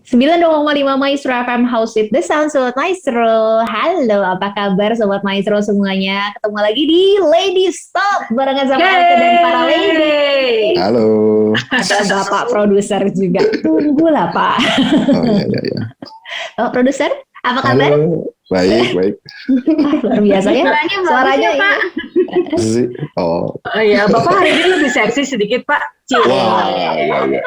92,5 Maestro FM House with the Sound. Sobat Maestro, halo, apa kabar Sobat Maestro semuanya? Ketemu lagi di Ladies Talk barengan sama Elke dan para lady. Halo. Ada Bapak produser juga. Tunggulah Pak. Oh iya. Bapak produser, apa kabar? Halo. Baik. Luar biasa ya. Suaranya Pak. Oh iya, Bapak hari ini lebih seksi sedikit Pak. Wah, iya.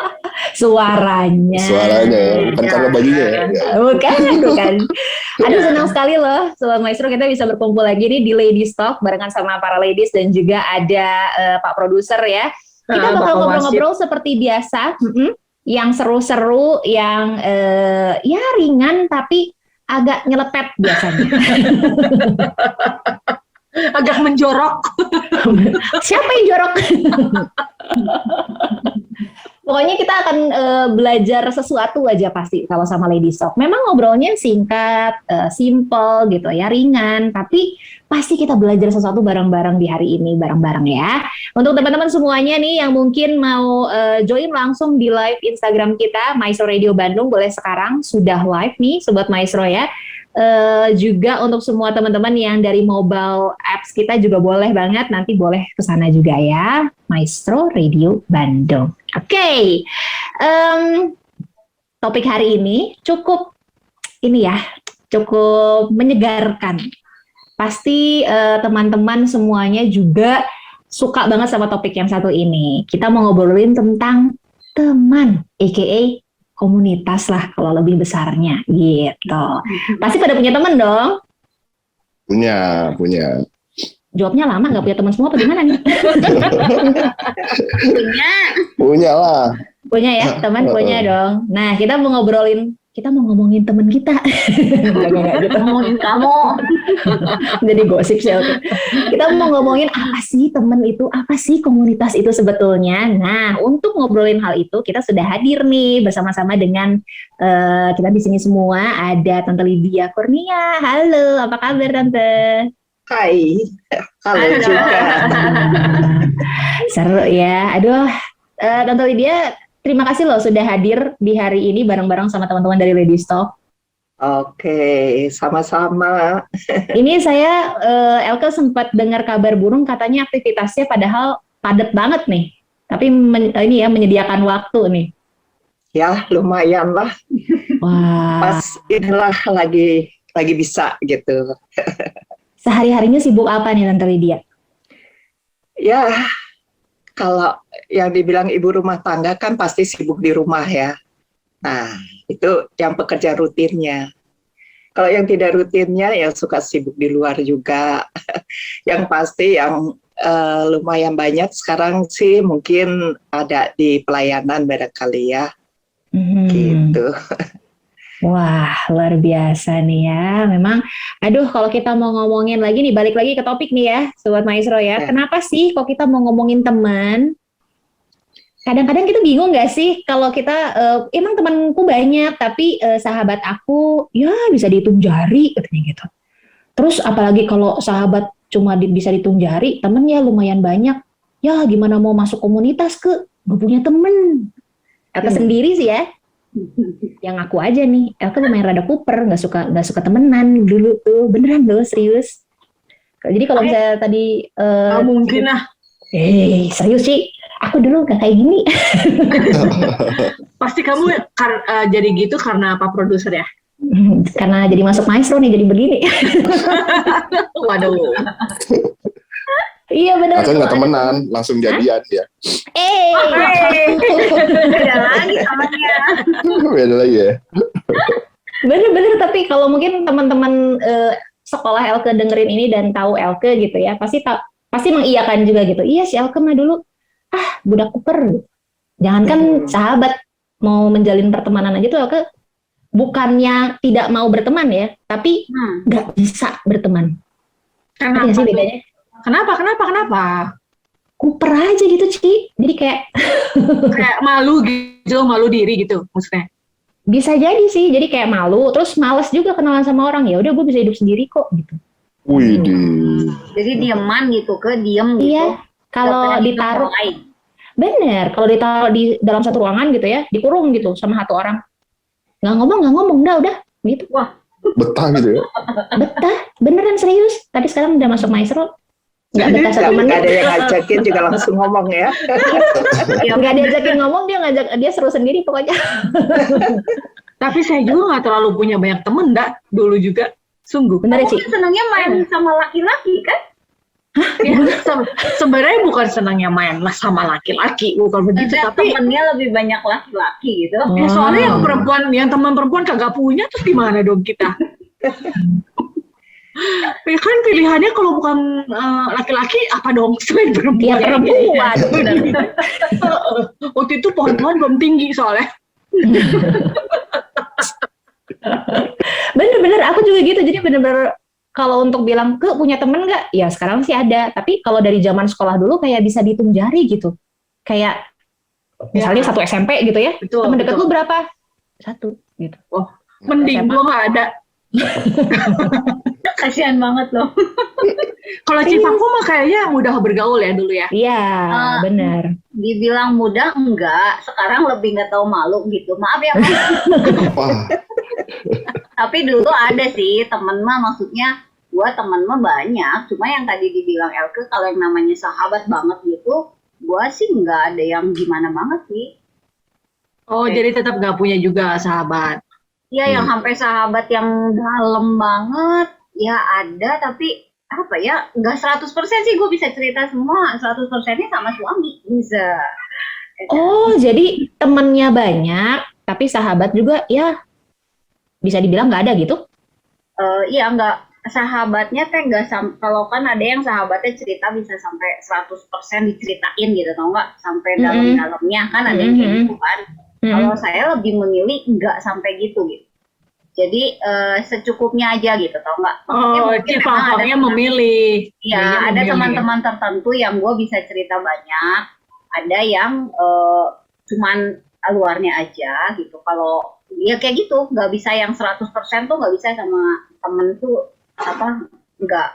Suaranya ya, bukan karena bajunya ya. Bukan. Aduh, senang sekali loh Sobat Maestro, kita bisa berkumpul lagi nih di Ladies Talk barengan sama para ladies dan juga ada Pak produser ya. Kita bakal ngobrol-ngobrol seperti biasa, yang seru-seru, yang ya ringan tapi agak nyelepet biasanya. Agak menjorok. Siapa yang jorok? Pokoknya kita akan belajar sesuatu aja pasti kalau sama Ladies Talk. Memang ngobrolnya singkat, simple gitu ya, ringan. Tapi pasti kita belajar sesuatu bareng-bareng di hari ini, bareng-bareng ya. Untuk teman-teman semuanya nih yang mungkin mau join langsung di live Instagram kita, Maestro Radio Bandung, boleh sekarang sudah live nih Sobat Maestro ya. Juga untuk semua teman-teman yang dari mobile apps kita juga boleh banget, nanti boleh kesana juga ya, Maestro Radio Bandung. Oke. Topik hari ini cukup menyegarkan. Pasti teman-teman semuanya juga suka banget sama topik yang satu ini. Kita mau ngobrolin tentang teman, aka komunitas lah kalau lebih besarnya gitu. Pasti pada punya teman dong? Punya. Jawabnya lama, nggak punya teman semua apa gimana nih? Punya lah. Punya ya, teman punya dong. Nah, kita mau ngomongin teman kita. Enggak gitu. Ngomongin kamu. Jadi gosip sih. Kita mau ngomongin apa sih teman itu, apa sih komunitas itu sebetulnya. Nah, untuk ngobrolin hal itu kita sudah hadir nih bersama-sama dengan kita di sini semua. Ada Tante Lydia Kurnia. Halo, apa kabar Tante? Hai, halo juga. Seru ya. Aduh, Tante Lydia, terima kasih loh sudah hadir di hari ini bareng-bareng sama teman-teman dari Ladies Talk. Oke, sama-sama. Ini saya, Elke sempat dengar kabar burung katanya aktivitasnya padahal padat banget nih. Tapi menyediakan waktu nih. Ya, lumayan lah. Wah. Pas inilah lagi bisa gitu. Sehari-harinya sibuk apa nih Tante Lydia? Ya, kalau yang dibilang ibu rumah tangga kan pasti sibuk di rumah ya. Nah, itu yang pekerja rutinnya. Kalau yang tidak rutinnya ya suka sibuk di luar juga. Yang pasti yang lumayan banyak sekarang sih mungkin ada di pelayanan barangkali ya. Gitu. Wah, luar biasa nih ya. Memang, aduh kalau kita mau ngomongin lagi nih, balik lagi ke topik nih ya, Sobat Maestro ya. Kenapa sih kok kita mau ngomongin teman? Kadang-kadang kita bingung gak sih kalau kita, emang temanku banyak, tapi sahabat aku ya bisa dihitung jari, katanya gitu. Terus apalagi kalau sahabat cuma bisa dihitung jari, temennya lumayan banyak. Ya gimana mau masuk komunitas gak punya temen. Atau sendiri sih ya. Yang aku aja nih, Elke lumayan rada kuper, nggak suka temenan dulu tuh, beneran loh, serius. Jadi kalau misalnya tadi mungkin lah. Serius sih, aku dulu nggak kayak gini. Pasti kamu jadi gitu karena apa produser ya? Karena jadi masuk Maestro nih, jadi begini. Waduh. Iya benar. Atau nggak temenan, langsung jadian ya. Beda lagi namanya. Beda lagi ya. Bener-bener, tapi kalau mungkin teman-teman sekolah Elke dengerin ini dan tahu Elke gitu ya, pasti mengiyakan juga gitu. Iya si Elke mah dulu budak kuper. Jangankan sahabat, mau menjalin pertemanan aja tuh Elke bukannya tidak mau berteman ya, tapi nggak bisa berteman. Kenapa sih bedanya? Kenapa? Kuper aja gitu Ci. Jadi kayak malu diri gitu maksudnya. Bisa jadi sih. Jadi kayak malu, terus males juga kenalan sama orang. Ya udah gue bisa hidup sendiri kok gitu. Widih. Jadi dieman gitu, diem gitu. Iya. Kalau ditaruh bener, kalau ditaruh di dalam satu ruangan gitu ya, dikurung gitu sama satu orang. nggak ngomong, udah gitu. Betah gitu ya. Betah, beneran serius. Tapi sekarang udah masuk maestro, nggak betah 1 Nggak menit. ada yang ngajakin juga langsung ngomong ya. Nggak diajakin ngomong, dia seru sendiri pokoknya. Tapi saya juga nggak terlalu punya banyak temen, dulu juga. Sungguh. Bener Kamu sih. kan senangnya main sama laki-laki kan? Ya, sebenarnya bukan senangnya main sama laki-laki, bukan begitu. Ada Tapi temennya lebih banyak laki-laki gitu. ya soalnya yang teman perempuan kagak punya, terus gimana dong kita? Ya kan pilihannya kalau bukan laki-laki apa dong selain perempuan? Ya perempuan. Waktu itu pohon-pohon belum tinggi soalnya. Bener-bener aku juga gitu. Jadi bener-bener kalau untuk bilang ke punya temen nggak? Ya sekarang sih ada. Tapi kalau dari zaman sekolah dulu kayak bisa dihitung jari gitu. Kayak misalnya Ya. 1 SMP gitu ya. Betul, Temen deket betul. lu berapa? 1 gitu. Oh, mending SMA. gua nggak ada. Kasihan banget loh. Kalau Cipaku mah kayaknya mudah bergaul ya dulu ya. Iya, bener. Dibilang mudah enggak, sekarang lebih nggak tahu malu gitu. Maaf ya Mas. Wah, Tapi dulu ada sih temen mah, maksudnya gua temen mah banyak. Cuma yang tadi dibilang Elke, kalau yang namanya sahabat banget gitu, gua sih nggak ada yang gimana banget sih. Oh, jadi tetap nggak punya juga sahabat. Iya, yang sampai sahabat yang dalam banget, ya ada, tapi apa ya, nggak 100% sih gue bisa cerita semua, 100%-nya sama suami, bisa. Oh, jadi temennya banyak, tapi sahabat juga ya bisa dibilang nggak ada gitu? Iya, nggak, sahabatnya teh nggak, kalau kan ada yang sahabatnya cerita bisa sampai 100% diceritain gitu, tau nggak? Sampai dalam-dalamnya, kan ada yang kayak gitu kan. Kalau saya lebih memilih nggak sampai gitu. Jadi secukupnya aja gitu, tau nggak? Oh, Cipaknya memilih. Iya, ada teman-teman tertentu yang gue bisa cerita banyak, ada yang cuman luarnya aja gitu. Kalau ya kayak gitu, nggak bisa yang 100% tuh nggak bisa sama temen tuh apa, nggak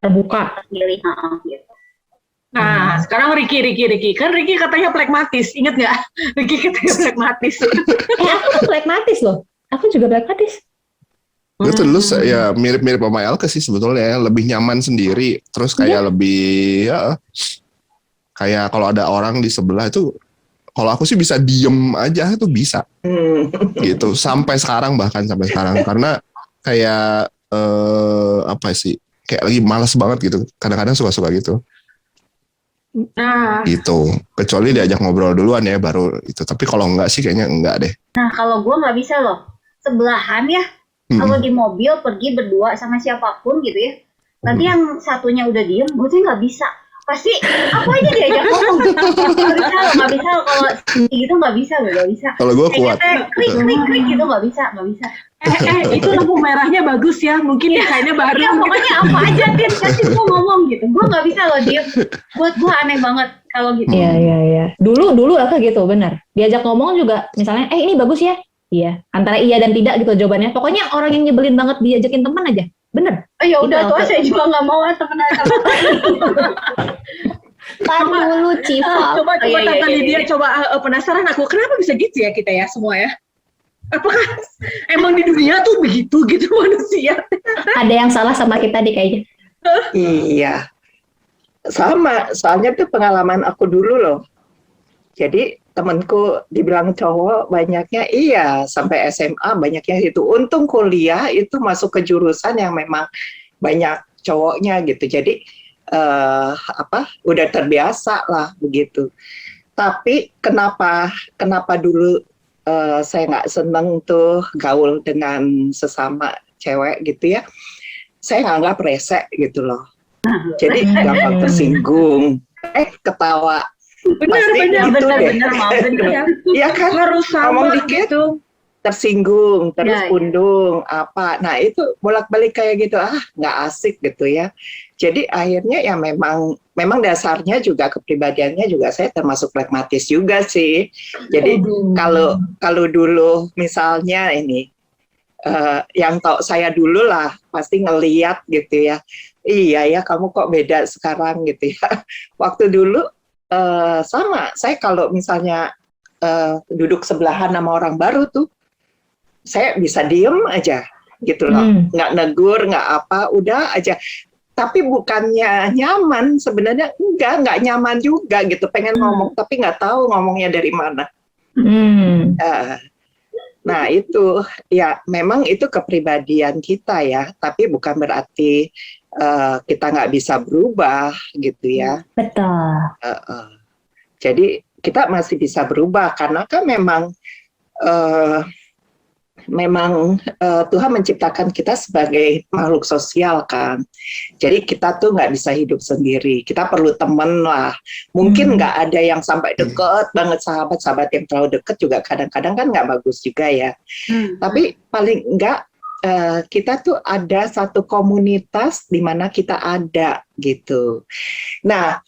Terbuka. milih gitu. Nah, sekarang Ricky. Kan Ricky katanya pragmatis, inget nggak? Ricky katanya pragmatis. Aku tuh pragmatis loh. Aku juga pragmatis. itu dulu ya mirip-mirip sama Elke sih sebetulnya ya. Lebih nyaman sendiri. Terus kayak lebih ya, kayak kalau ada orang di sebelah itu, kalau aku sih bisa diem aja itu bisa gitu sampai sekarang, bahkan sampai sekarang, karena kayak apa sih, kayak lagi malas banget gitu, kadang-kadang suka gitu. Nah, Gitu, kecuali diajak ngobrol duluan ya baru itu, tapi kalau enggak sih kayaknya enggak deh. Nah, kalau gue nggak bisa loh, sebelahan ya, kalau di mobil pergi berdua sama siapapun gitu ya, nanti yang satunya udah diem, gue sih nggak bisa. Pasti aku aja diajak ngomong. Nggak bisa loh, kalau gitu nggak bisa. Kalau gue kuat. Klik gitu nggak bisa. itu lampu merahnya bagus ya, mungkin desainnya baru. Ya pokoknya apa aja Tin, kasih gue ngomong gitu. Gue nggak bisa loh diem. Buat gue aneh banget kalau gitu. Iya. Dulu aku gitu, benar. Diajak ngomong juga, misalnya, ini bagus ya? Iya. Antara iya dan tidak gitu jawabannya. Pokoknya orang yang nyebelin banget diajakin teman aja. Bener. Ya udah Gitu, tuh, Elke. saya juga nggak mau temenan sama. Tadi dulu Cipa. Coba Iya, Tante iya. Lydia, coba penasaran aku, kenapa bisa gitu ya kita ya semua ya? Apakah emang di dunia tuh begitu gitu manusia? Ada yang salah sama kita nih kayaknya. Iya, sama. Soalnya tuh pengalaman aku dulu loh. Jadi temanku dibilang cowok banyaknya, iya, sampai SMA banyaknya itu. Untung kuliah itu masuk ke jurusan yang memang banyak cowoknya gitu. Jadi udah terbiasa lah begitu. Tapi kenapa dulu saya nggak seneng tuh gaul dengan sesama cewek gitu ya? Saya nganggap rese gitu loh. Jadi gampang tersinggung. Ketawa. Benar, Mau bener. Iya kan? harus Ngomong sama dikit. gitu. Tersinggung, terus Ya, ya. pundung, apa. Nah itu bolak-balik kayak gitu, nggak asik gitu ya. Jadi akhirnya ya memang dasarnya juga kepribadiannya juga saya termasuk pragmatis juga sih. Jadi kalau dulu misalnya ini, yang tahu saya dulu lah pasti ngeliat gitu ya. Iya ya kamu kok beda sekarang gitu ya. Waktu dulu sama, saya kalau misalnya duduk sebelahan sama orang baru tuh, saya bisa diem aja gitu loh, nggak negur, nggak apa, udah aja. Tapi bukannya nyaman, sebenarnya nggak nyaman juga gitu, pengen ngomong tapi nggak tahu ngomongnya dari mana. Nah itu ya memang itu kepribadian kita ya, tapi bukan berarti kita nggak bisa berubah gitu ya. Betul. Jadi kita masih bisa berubah karena kan memang Tuhan menciptakan kita sebagai makhluk sosial kan. Jadi kita tuh nggak bisa hidup sendiri. Kita perlu teman lah. Mungkin nggak ada yang sampai deket banget, sahabat-sahabat yang terlalu deket juga kadang-kadang kan nggak bagus juga ya. Tapi paling nggak kita tuh ada satu komunitas di mana kita ada gitu. Nah,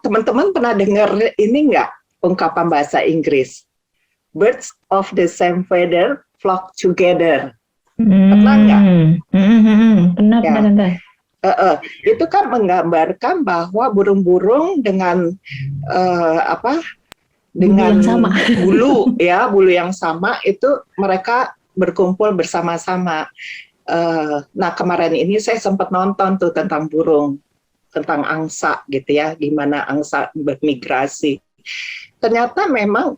teman-teman pernah dengar ini nggak ungkapan bahasa Inggris? Birds of the same feather flock together. Pernah nggak? Benar. Itu kan menggambarkan bahwa burung-burung dengan dengan bulu yang sama itu mereka berkumpul bersama-sama. Nah kemarin ini saya sempat nonton tuh tentang burung, tentang angsa gitu ya, gimana angsa bermigrasi. Ternyata memang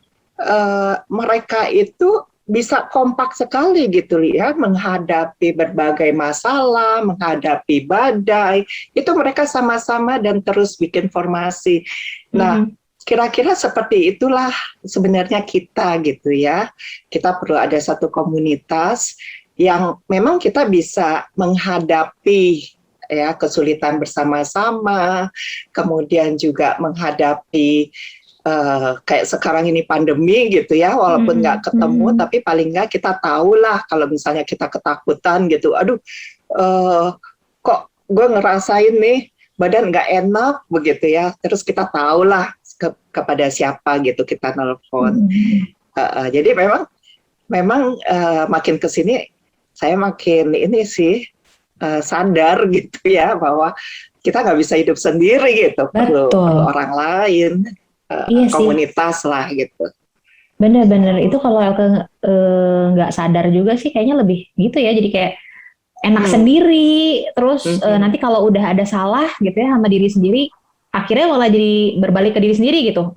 mereka itu bisa kompak sekali gitu ya, menghadapi berbagai masalah, menghadapi badai, itu mereka sama-sama dan terus bikin formasi. Nah, kira-kira seperti itulah sebenarnya kita gitu ya. Kita perlu ada satu komunitas yang memang kita bisa menghadapi ya kesulitan bersama-sama, kemudian juga menghadapi kayak sekarang ini pandemi gitu ya, walaupun nggak ketemu, tapi paling nggak kita tahulah kalau misalnya kita ketakutan gitu, aduh kok gue ngerasain nih badan nggak enak begitu ya, terus kita tahulah kepada siapa gitu kita nelpon. Jadi memang makin kesini saya makin ini sih sadar gitu ya bahwa kita nggak bisa hidup sendiri gitu, perlu orang lain. Iya komunitas sih lah gitu. Bener-bener itu kalau Elke nggak sadar juga sih kayaknya lebih gitu ya, jadi kayak enak sendiri terus nanti kalau udah ada salah gitu ya sama diri sendiri akhirnya malah jadi berbalik ke diri sendiri gitu.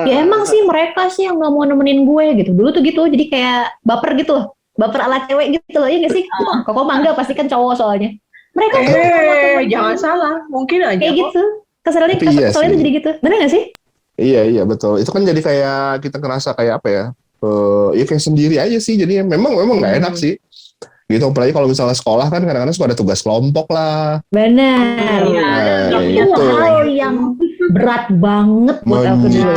Ya emang sih mereka sih yang nggak mau nemenin gue gitu, dulu tuh gitu, jadi kayak baper gitu loh, baper ala cewek gitu loh, ya nggak sih? Kok mangga pasti kan cowok soalnya mereka jangan salah, mungkin aja kayak gitu keselnya tuh jadi gitu, bener nggak sih? Iya betul. Itu kan jadi kayak kita ngerasa kayak apa ya? Ya kayak sendiri aja sih. Jadi memang nggak enak sih. Gitu. Apalagi kalau misalnya sekolah kan kadang-kadang suka ada tugas kelompok lah. Benar. Itu hal yang berat banget buat aku dulu.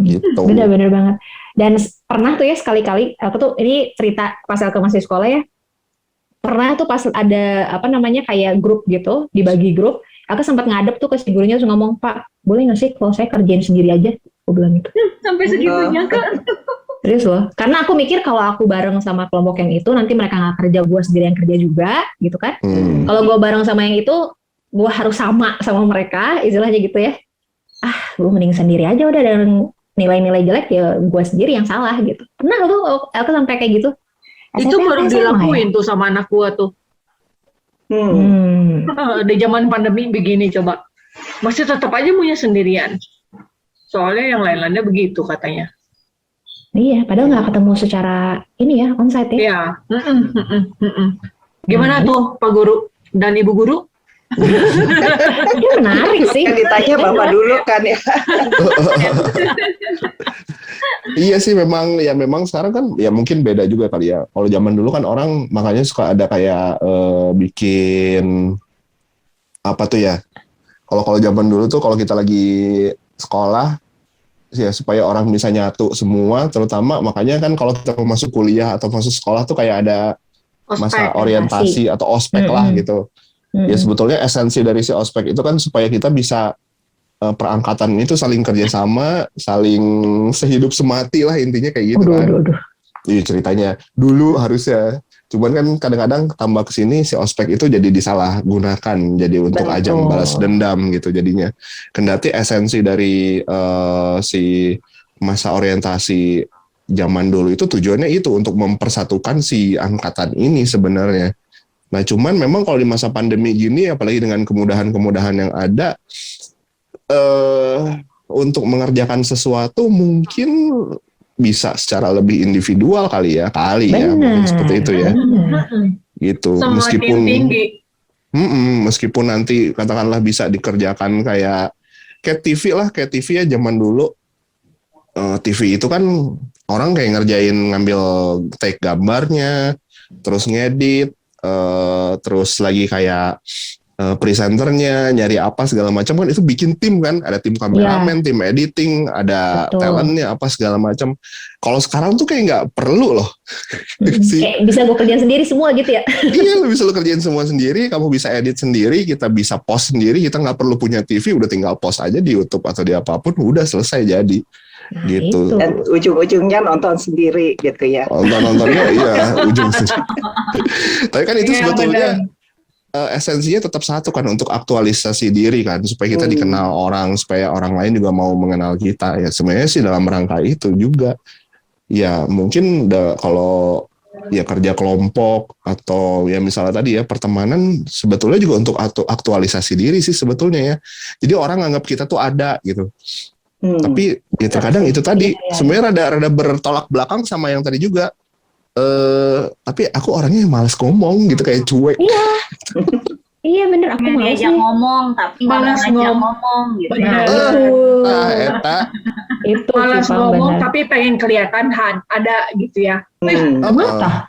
Gitu. Benar-benar banget. Dan pernah tuh ya sekali-kali aku tuh ini cerita pas aku masih sekolah ya. Pernah tuh pas ada kayak grup gitu, dibagi grup. Aku sempat ngadep tuh ke si gurunya terus ngomong, Pak, boleh nggak sih kalau saya kerjain sendiri aja? Aku bilang gitu. Sampai segitunya kan? Serius loh. Karena aku mikir kalau aku bareng sama kelompok yang itu, nanti mereka nggak kerja, gue sendiri yang kerja juga, gitu kan. Kalau gue bareng sama yang itu, gue harus sama mereka, istilahnya gitu ya. Gue mending sendiri aja udah, dan nilai-nilai jelek ya gue sendiri yang salah gitu. Pernah tuh aku sampai kayak gitu. Itu baru dilakuin tuh sama anak gue tuh. Di zaman pandemi begini coba masih tetap aja punya sendirian, soalnya yang lain-lainnya begitu katanya. Iya, padahal nggak ketemu secara ini ya, onsite ya. Iya. Gimana tuh Pak Guru dan Ibu Guru? Ini menarik sih. Yang ditanya Bapak dulu kan ya. Iya sih memang sekarang kan ya mungkin beda juga kali ya. Kalau zaman dulu kan orang makanya suka ada kayak bikin apa tuh ya. Kalau zaman dulu tuh kalau kita lagi sekolah ya supaya orang bisa nyatu semua, terutama makanya kan kalau kita mau masuk kuliah atau masuk sekolah tuh kayak ada masa orientasi atau ospek lah gitu. Ya sebetulnya esensi dari si ospek itu kan supaya kita bisa perangkatan itu saling kerjasama, saling sehidup semati lah intinya kayak gitu kan. Iya ceritanya dulu harusnya, cuman kan kadang-kadang tambah kesini si ospek itu jadi disalahgunakan jadi untuk ajang balas dendam gitu jadinya. Kendati esensi dari si masa orientasi zaman dulu itu tujuannya itu untuk mempersatukan si angkatan ini sebenarnya. Nah, cuman memang kalau di masa pandemi gini, apalagi dengan kemudahan-kemudahan yang ada, untuk mengerjakan sesuatu mungkin bisa secara lebih individual kali ya, mungkin seperti itu ya, gitu. Semua Meskipun tim tinggi. meskipun nanti katakanlah bisa dikerjakan kayak TV lah, kayak TV ya zaman dulu. TV itu kan orang kayak ngambil take gambarnya, terus ngedit, terus lagi kayak presenternya, nyari apa segala macam kan, itu bikin tim kan, ada tim kameramen, tim editing, ada talentnya apa segala macam. Kalau sekarang tuh kayak nggak perlu loh. Kayak bisa gue kerjain sendiri semua gitu ya. Iya, bisa lo kerjain semua sendiri, kamu bisa edit sendiri, kita bisa post sendiri, kita nggak perlu punya TV, udah tinggal post aja di YouTube atau di apapun, udah selesai jadi. Gitu. Dan ujung-ujungnya nonton sendiri gitu ya. Nontonnya iya ujung sendiri. Tapi kan itu sebetulnya esensinya tetap satu kan, untuk aktualisasi diri kan, supaya kita dikenal orang, supaya orang lain juga mau mengenal kita ya. Sebenarnya sih dalam rangka itu juga. Ya mungkin kalau ya kerja kelompok atau ya misalnya tadi ya pertemanan, sebetulnya juga untuk aktualisasi diri sih sebetulnya ya. Jadi orang anggap kita tuh ada gitu. Tapi ya terkadang itu tadi sebenarnya rada bertolak belakang sama yang tadi juga. Tapi aku orangnya malas ngomong gitu, kayak cuek. Iya. Iya bener, aku malas diajak ngomong tapi Malas ngajak ngomong gitu. Eta Itu Malas sih, Bang, ngomong bener. tapi pengen kelihatan ada gitu ya. Kenapa?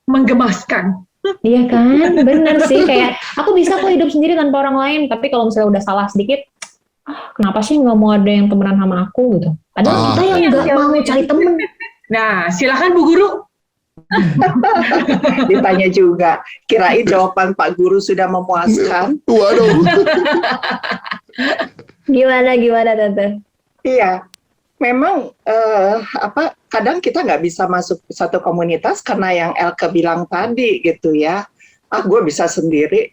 Menggemaskan. Iya kan, bener sih, kayak aku bisa kok hidup sendiri tanpa orang lain, tapi kalau misalnya udah salah sedikit, kenapa sih nggak mau ada yang temenan sama aku gitu? Padahal kita yang nggak mau cari temen. Nah, silakan Bu Guru. Ditanya juga, kirain jawaban Pak Guru sudah memuaskan. waduh. Gimana Tante? Iya, memang kadang kita nggak bisa masuk satu komunitas karena yang Elke bilang tadi gitu ya. Gue bisa sendiri.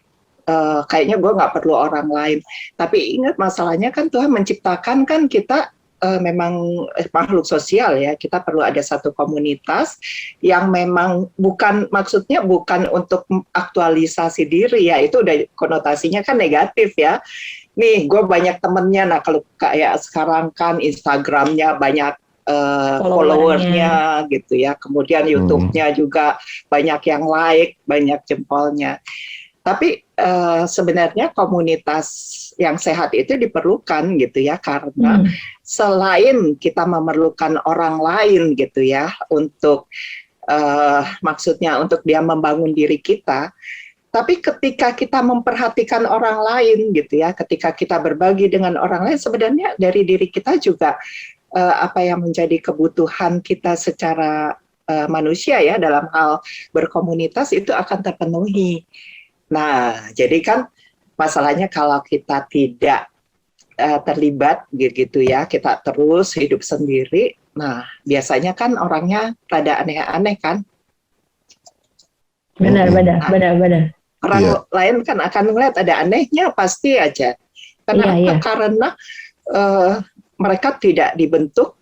Kayaknya gue nggak perlu orang lain. Tapi ingat masalahnya kan Tuhan menciptakan kan kita memang makhluk sosial ya. Kita perlu ada satu komunitas yang memang maksudnya bukan untuk aktualisasi diri ya. Itu udah konotasinya kan negatif ya. Nih gue banyak temennya. Nah kalau kayak sekarang kan Instagramnya banyak followernya gitu ya. Kemudian YouTube-nya juga banyak yang like, banyak jempolnya. Tapi sebenarnya komunitas yang sehat itu diperlukan gitu ya, karena selain kita memerlukan orang lain gitu ya untuk maksudnya untuk dia membangun diri kita, tapi ketika kita memperhatikan orang lain gitu ya, ketika kita berbagi dengan orang lain, sebenarnya dari diri kita juga apa yang menjadi kebutuhan kita secara manusia ya dalam hal berkomunitas itu akan terpenuhi. Nah, jadi kan masalahnya kalau kita tidak terlibat gitu ya, kita terus hidup sendiri, nah biasanya kan orangnya rada aneh-aneh kan. Benar. Orang lain kan akan melihat ada anehnya pasti aja. Kenapa? Karena mereka tidak dibentuk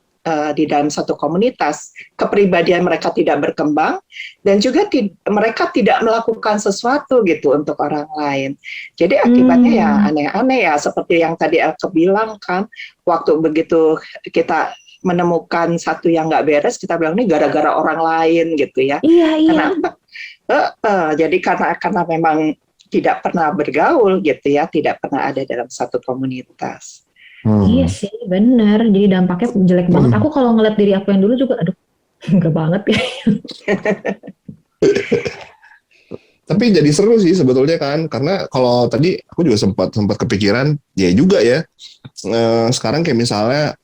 di dalam satu komunitas, kepribadian mereka tidak berkembang, dan juga mereka tidak melakukan sesuatu gitu untuk orang lain. Jadi akibatnya ya aneh-aneh ya, seperti yang tadi Elke bilang kan, waktu begitu kita menemukan satu yang nggak beres, kita bilang ini gara-gara orang lain gitu ya. Iya. Kenapa? Jadi karena memang tidak pernah bergaul gitu ya, tidak pernah ada dalam satu komunitas. Iya sih, benar. Jadi dampaknya jelek banget. Aku kalau ngeliat diri aku yang dulu juga, aduh, enggak banget kayaknya. Tapi jadi seru sih sebetulnya kan, karena kalau tadi aku juga sempat kepikiran, ya juga ya. Sekarang kayak misalnya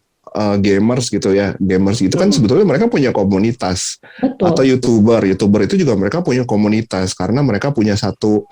gamers gitu ya, gamers itu kan sebetulnya mereka punya komunitas. Betul. Atau youtuber itu juga mereka punya komunitas karena mereka punya satu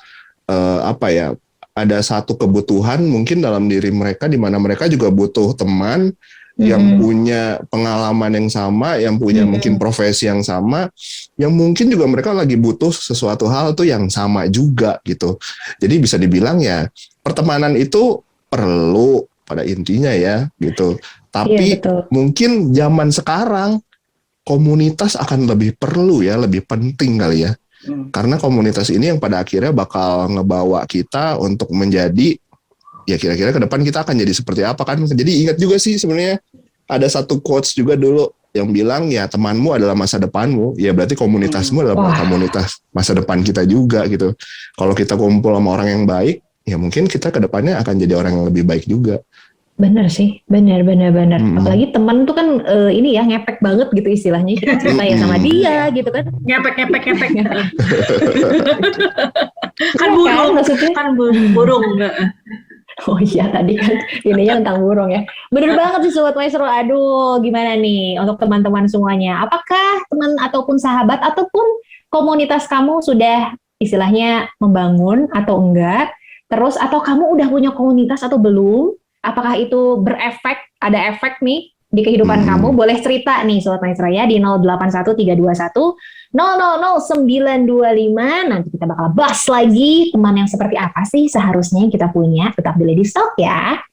ada satu kebutuhan mungkin dalam diri mereka, di mana mereka juga butuh teman yang punya pengalaman yang sama, yang punya mungkin profesi yang sama, yang mungkin juga mereka lagi butuh sesuatu hal tuh yang sama juga gitu. Jadi bisa dibilang ya pertemanan itu perlu pada intinya ya gitu. Tapi mungkin zaman sekarang komunitas akan lebih perlu ya, lebih penting kali ya. Karena komunitas ini yang pada akhirnya bakal ngebawa kita untuk menjadi, ya kira-kira ke depan kita akan jadi seperti apa kan. Jadi ingat juga sih sebenarnya ada satu quotes juga dulu yang bilang ya temanmu adalah masa depanmu, ya berarti komunitasmu adalah komunitas masa depan kita juga gitu. Kalau kita kumpul sama orang yang baik, ya mungkin kita ke depannya akan jadi orang yang lebih baik juga. Bener sih, bener. Apalagi teman tuh kan ini ya ngepek banget gitu istilahnya. Kita cerita ya sama dia gitu kan. Ngepek. Kan burung. Oh iya tadi kan ininya tentang burung ya. Bener banget sih Sobat Maestro. Aduh gimana nih untuk teman-teman semuanya. Apakah teman ataupun sahabat ataupun komunitas kamu sudah istilahnya membangun atau enggak? Terus atau kamu udah punya komunitas atau belum? Apakah itu berefek, ada efek nih di kehidupan kamu? Boleh cerita nih Sobat Maestro ya di 081321000925. Nanti kita bakal bahas lagi teman yang seperti apa sih seharusnya yang kita punya. Tetap di Lady Stock ya.